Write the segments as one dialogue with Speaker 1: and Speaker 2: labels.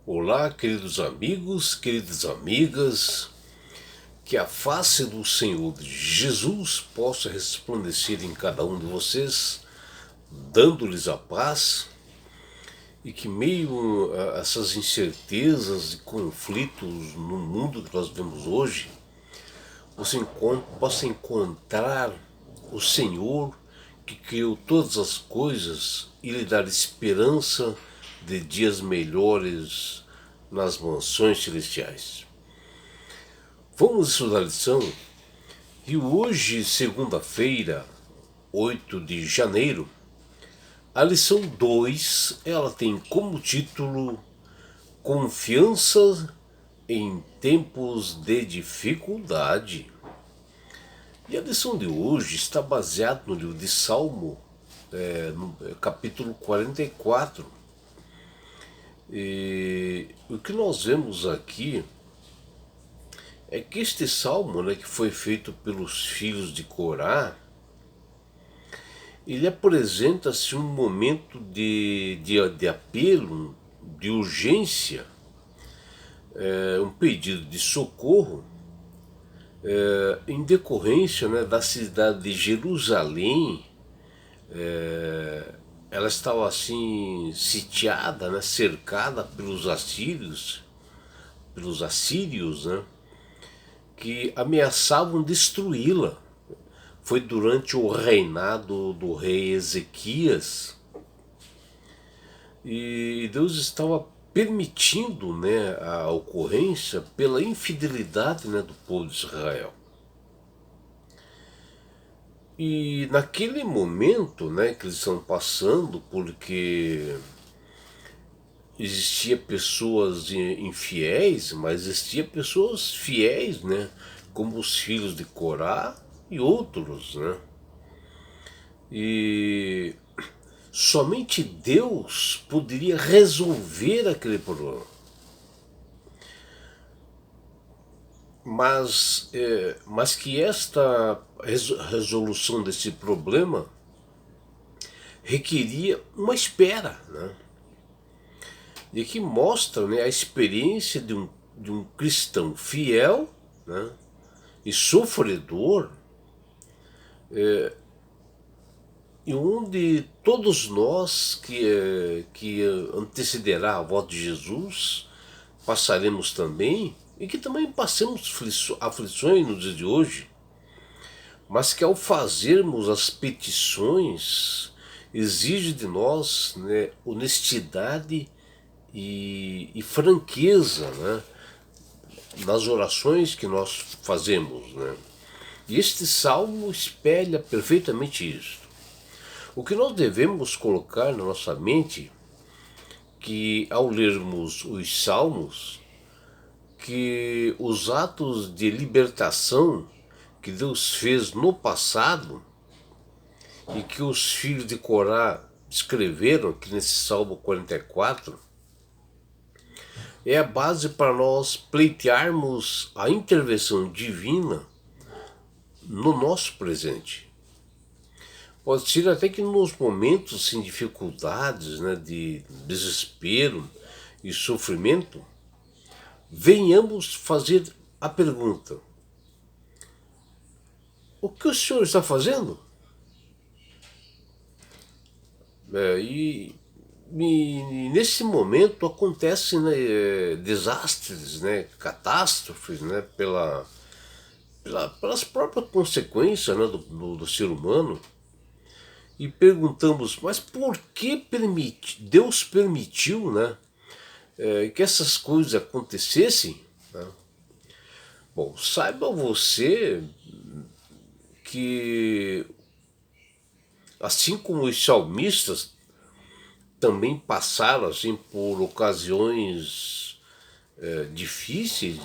Speaker 1: Olá, queridos amigos, queridas amigas, que a face do Senhor Jesus possa resplandecer em cada um de vocês, dando-lhes a paz, e que meio a essas incertezas e conflitos no mundo que nós vemos hoje, você possa encontrar o Senhor que criou todas as coisas e lhe dar esperança de dias melhores nas mansões celestiais. Vamos estudar a lição e hoje, segunda-feira, 8 de janeiro, a lição 2 ela tem como título Confiança em tempos de dificuldade. E a lição de hoje está baseada no livro de Salmo, no capítulo 44. E o que nós vemos aqui é que este salmo, que foi feito pelos filhos de Corá, ele apresenta-se um momento de apelo, de urgência, um pedido de socorro, em decorrência, da cidade de Jerusalém. Ela estava assim sitiada, cercada pelos assírios, que ameaçavam destruí-la. Foi durante o reinado do rei Ezequias, e Deus estava permitindo, a ocorrência pela infidelidade, do povo de Israel. E naquele momento, que eles estão passando, porque existia pessoas infiéis, mas existia pessoas fiéis, como os filhos de Corá e outros, E somente Deus poderia resolver aquele problema. Mas que esta resolução desse problema requeria uma espera, E que mostra, a experiência de um cristão fiel, e sofredor, e onde todos nós que antecederá a volta de Jesus passaremos também, e que também passemos aflições no dia de hoje, mas que ao fazermos as petições exige de nós, honestidade e franqueza, nas orações que nós fazemos, E este salmo espelha perfeitamente isso. O que nós devemos colocar na nossa mente, que ao lermos os salmos, que os atos de libertação que Deus fez no passado e que os filhos de Corá escreveram aqui nesse Salmo 44, é a base para nós pleitearmos a intervenção divina no nosso presente. Pode ser até que nos momentos sem dificuldades, de desespero e sofrimento, venhamos fazer a pergunta: o que o Senhor está fazendo? E nesse momento acontecem desastres, catástrofes, pelas próprias consequências, do ser humano. E perguntamos, mas por que Deus permitiu, que essas coisas acontecessem? Bom, saiba você que, assim como os salmistas também passaram assim por ocasiões difíceis,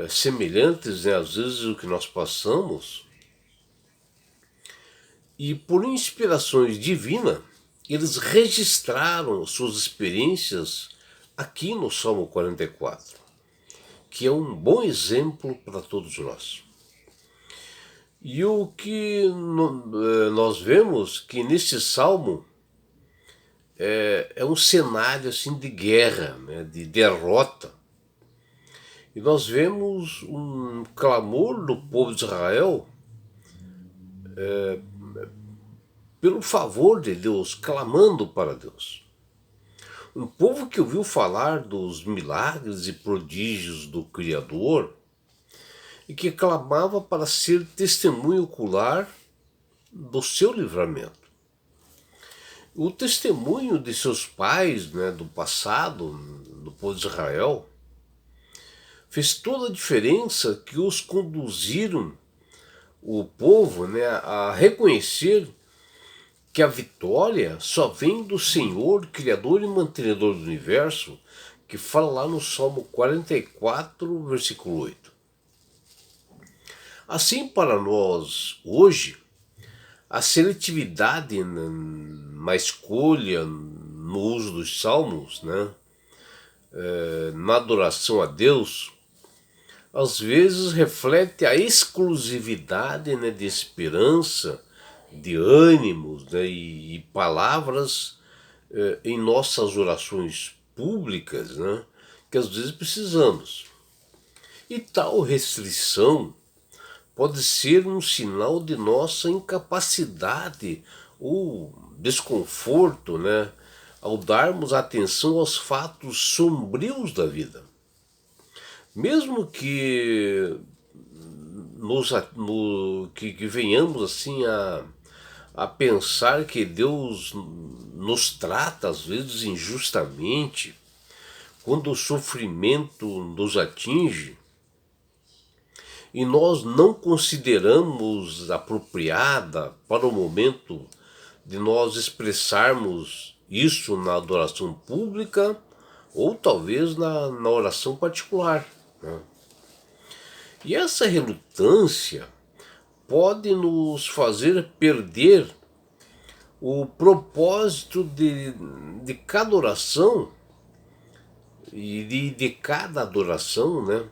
Speaker 1: semelhantes, às vezes o que nós passamos, e por inspirações divinas eles registraram suas experiências aqui no Salmo 44, que é um bom exemplo para todos nós. E o que nós vemos que nesse salmo é um cenário assim de guerra, né, de derrota. E nós vemos um clamor do povo de Israel pelo favor de Deus, clamando para Deus. Um povo que ouviu falar dos milagres e prodígios do Criador e que clamava para ser testemunho ocular do seu livramento. O testemunho de seus pais, né, do passado, do povo de Israel, fez toda a diferença, que os conduziram, o povo, né, a reconhecer que a vitória só vem do Senhor, Criador e Mantenedor do Universo, que fala lá no Salmo 44, versículo 8. Assim, para nós, hoje, a seletividade na escolha, no uso dos salmos, né, na adoração a Deus, às vezes reflete a exclusividade, né, de esperança, de ânimos, né, e palavras em nossas orações públicas, né, que às vezes precisamos. E tal restrição pode ser um sinal de nossa incapacidade ou desconforto, né, ao darmos atenção aos fatos sombrios da vida. Mesmo que que venhamos assim a pensar que Deus nos trata às vezes injustamente, quando o sofrimento nos atinge, e nós não consideramos apropriada para o momento de nós expressarmos isso na adoração pública ou talvez na oração particular, né? E essa relutância pode nos fazer perder o propósito de cada oração e de cada adoração, né?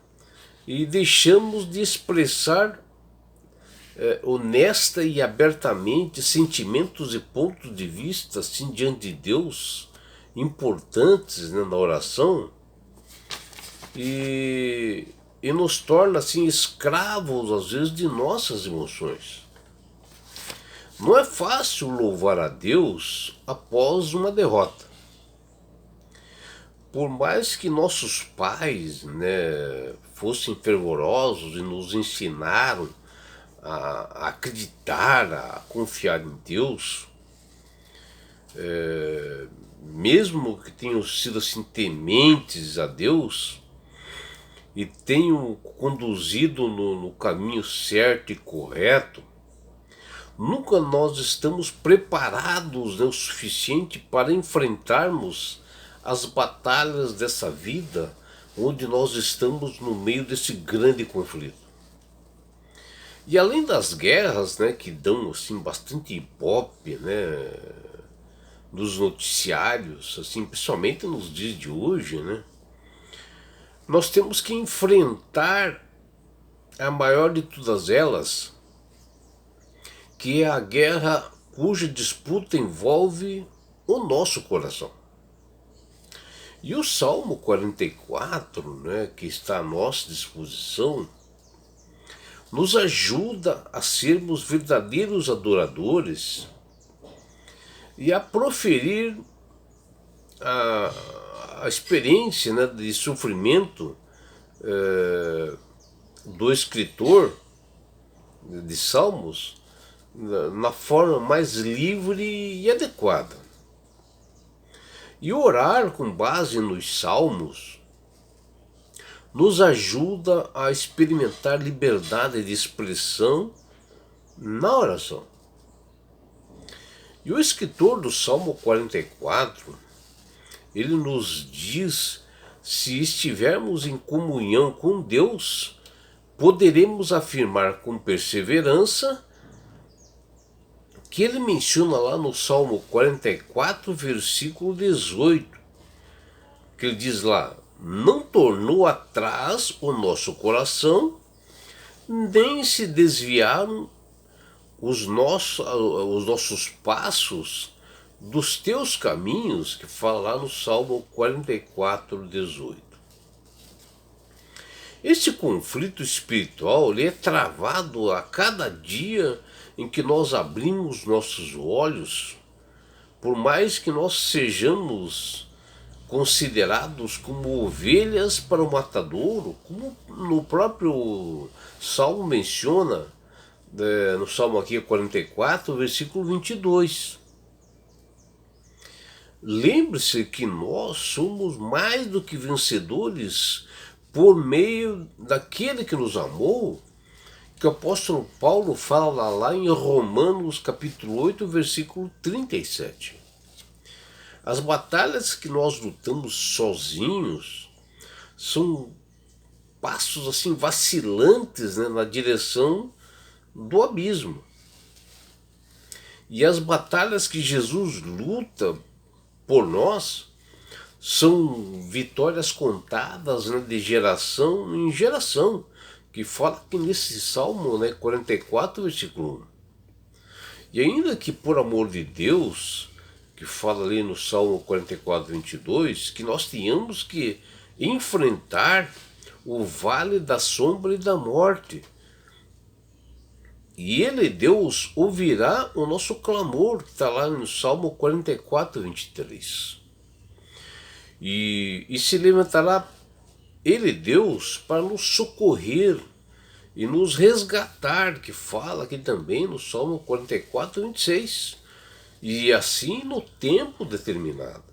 Speaker 1: E deixamos de expressar honesta e abertamente sentimentos e pontos de vista assim diante de Deus importantes, né, na oração, e nos torna assim escravos às vezes de nossas emoções. Não é fácil louvar a Deus após uma derrota. Por mais que nossos pais, né, fossem fervorosos e nos ensinaram a acreditar, a confiar em Deus, mesmo que tenham sido assim tementes a Deus e tenham conduzido no caminho certo e correto, nunca nós estamos preparados, né, o suficiente para enfrentarmos as batalhas dessa vida, onde nós estamos no meio desse grande conflito. E além das guerras, né, que dão assim bastante ibope, né, nos noticiários, assim, principalmente nos dias de hoje, né, nós temos que enfrentar a maior de todas elas, que é a guerra cuja disputa envolve o nosso coração. E o Salmo 44, né, que está à nossa disposição, nos ajuda a sermos verdadeiros adoradores e a proferir a experiência, né, de sofrimento do escritor de Salmos na forma mais livre e adequada. E orar com base nos Salmos nos ajuda a experimentar liberdade de expressão na oração. E o escritor do Salmo 44, ele nos diz: se estivermos em comunhão com Deus, poderemos afirmar com perseverança, que ele menciona lá no Salmo 44, versículo 18, que ele diz lá: não tornou atrás o nosso coração, nem se desviaram os nossos passos dos teus caminhos, que fala lá no Salmo 44, 18. Esse conflito espiritual ele é travado a cada dia em que nós abrimos nossos olhos, por mais que nós sejamos considerados como ovelhas para o matadouro, como no próprio Salmo menciona, no Salmo aqui 44, versículo 22. Lembre-se que nós somos mais do que vencedores por meio daquele que nos amou, que o apóstolo Paulo fala lá em Romanos capítulo 8, versículo 37. As batalhas que nós lutamos sozinhos são passos assim vacilantes, né, na direção do abismo. E as batalhas que Jesus luta por nós são vitórias contadas, né, de geração em geração, que fala aqui nesse Salmo, né, 44, versículo 1. E ainda que por amor de Deus, que fala ali no Salmo 44, 22, que nós tenhamos que enfrentar o vale da sombra e da morte. E Ele, Deus, ouvirá o nosso clamor, que está lá no Salmo 44, 23. E se levantará Ele, Deus, para nos socorrer e nos resgatar, que fala aqui também no Salmo 44, 26. E assim no tempo determinado.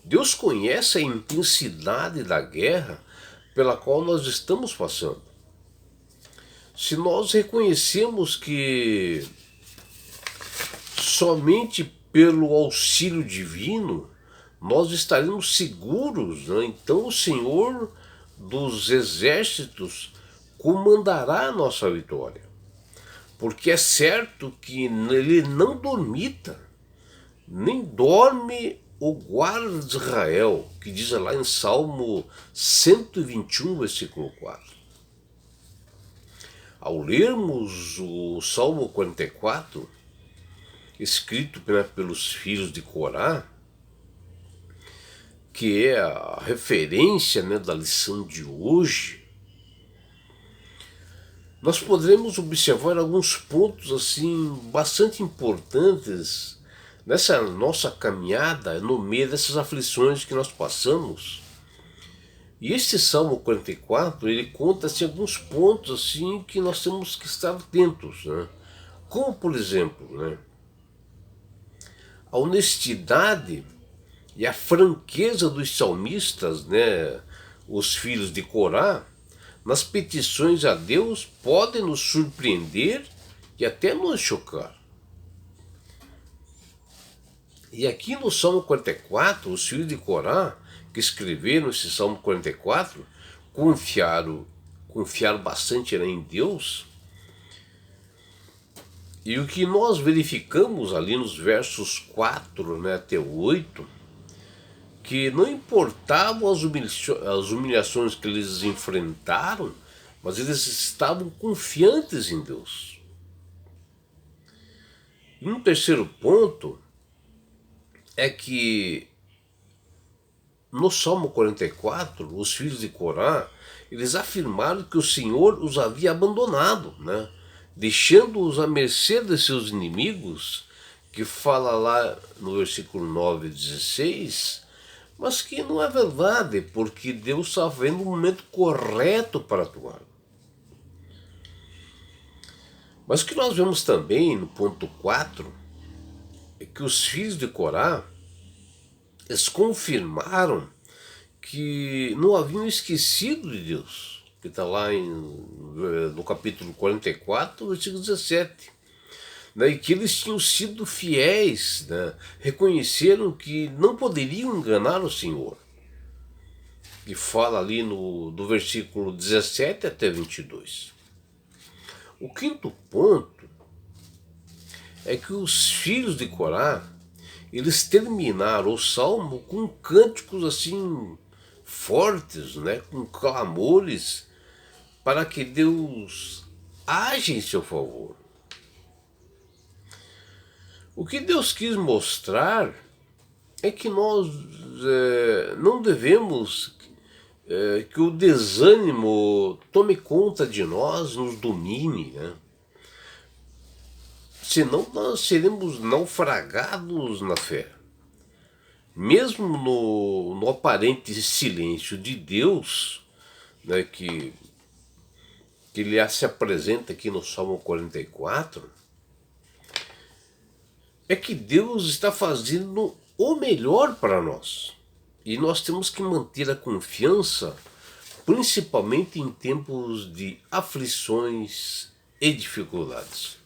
Speaker 1: Deus conhece a intensidade da guerra pela qual nós estamos passando. Se nós reconhecemos que somente pelo auxílio divino nós estaremos seguros, né? Então o Senhor dos exércitos comandará a nossa vitória. Porque é certo que ele não dormita, nem dorme o guarda de Israel, que diz lá em Salmo 121, versículo 4. Ao lermos o Salmo 44, escrito pelos filhos de Corá, que é a referência, né, da lição de hoje, nós poderemos observar alguns pontos assim bastante importantes nessa nossa caminhada no meio dessas aflições que nós passamos. E este Salmo 44, ele conta assim, alguns pontos assim que nós temos que estar atentos, né? Como, por exemplo, né, a honestidade e a franqueza dos salmistas, né, os filhos de Corá, nas petições a Deus podem nos surpreender e até nos chocar. E aqui no Salmo 44, os filhos de Corá, que escreveram esse Salmo 44, confiaram bastante, né, em Deus. E o que nós verificamos ali nos versos 4, né, até 8, que não importavam as humilhações que eles enfrentaram, mas eles estavam confiantes em Deus. E um terceiro ponto é que no Salmo 44, os filhos de Corá, eles afirmaram que o Senhor os havia abandonado, né, deixando-os à mercê de seus inimigos, que fala lá no versículo 9 e 16, mas que não é verdade, porque Deus está vendo o momento correto para atuar. Mas o que nós vemos também no ponto 4 é que os filhos de Corá, eles confirmaram que não haviam esquecido de Deus, que está lá no capítulo 44, versículo 17. Né, e que eles tinham sido fiéis, né, reconheceram que não poderiam enganar o Senhor. Que fala ali do versículo 17 até 22. O quinto ponto é que os filhos de Corá, eles terminaram o salmo com cânticos assim fortes, né, com clamores para que Deus age em seu favor. O que Deus quis mostrar é que nós não devemos que o desânimo tome conta de nós, nos domine, né? Senão nós seremos naufragados na fé. Mesmo no aparente silêncio de Deus, né, que ele se apresenta aqui no Salmo 44, é que Deus está fazendo o melhor para nós. E nós temos que manter a confiança, principalmente em tempos de aflições e dificuldades.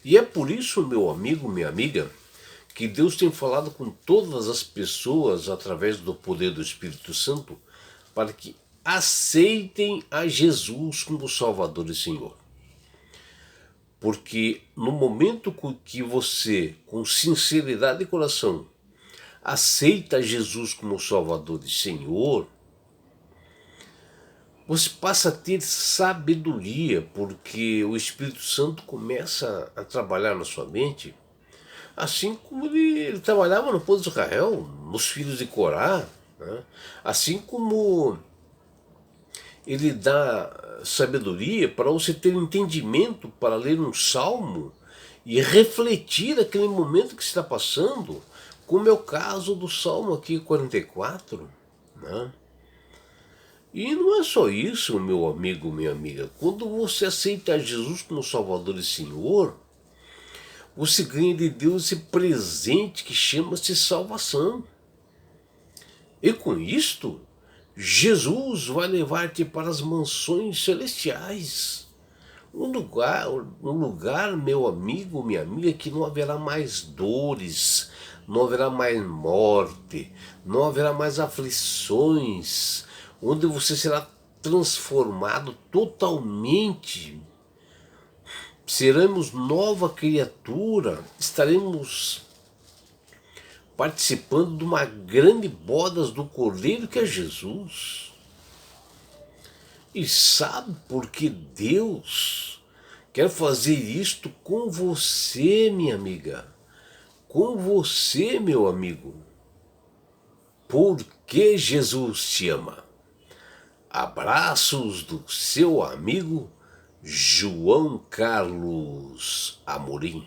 Speaker 1: E é por isso, meu amigo, minha amiga, que Deus tem falado com todas as pessoas através do poder do Espírito Santo para que aceitem a Jesus como Salvador e Senhor. Porque no momento que você, com sinceridade de coração, aceita Jesus como Salvador e Senhor, você passa a ter sabedoria, porque o Espírito Santo começa a trabalhar na sua mente, assim como ele trabalhava no povo de Israel, nos filhos de Corá, né? Assim como ele dá sabedoria para você ter entendimento para ler um salmo e refletir aquele momento que está passando, como é o caso do Salmo aqui 44, né? E não é só isso, meu amigo, minha amiga. Quando você aceita Jesus como Salvador e Senhor, você ganha de Deus esse presente que chama-se salvação. E com isto, Jesus vai levar-te para as mansões celestiais. Um lugar, meu amigo, minha amiga, que não haverá mais dores, não haverá mais morte, não haverá mais aflições, onde você será transformado totalmente. Seremos nova criatura, estaremos participando de uma grande boda do Cordeiro que é Jesus. E sabe por que Deus quer fazer isto com você, minha amiga? Com você, meu amigo? Porque Jesus te ama. Abraços do seu amigo João Carlos Amorim.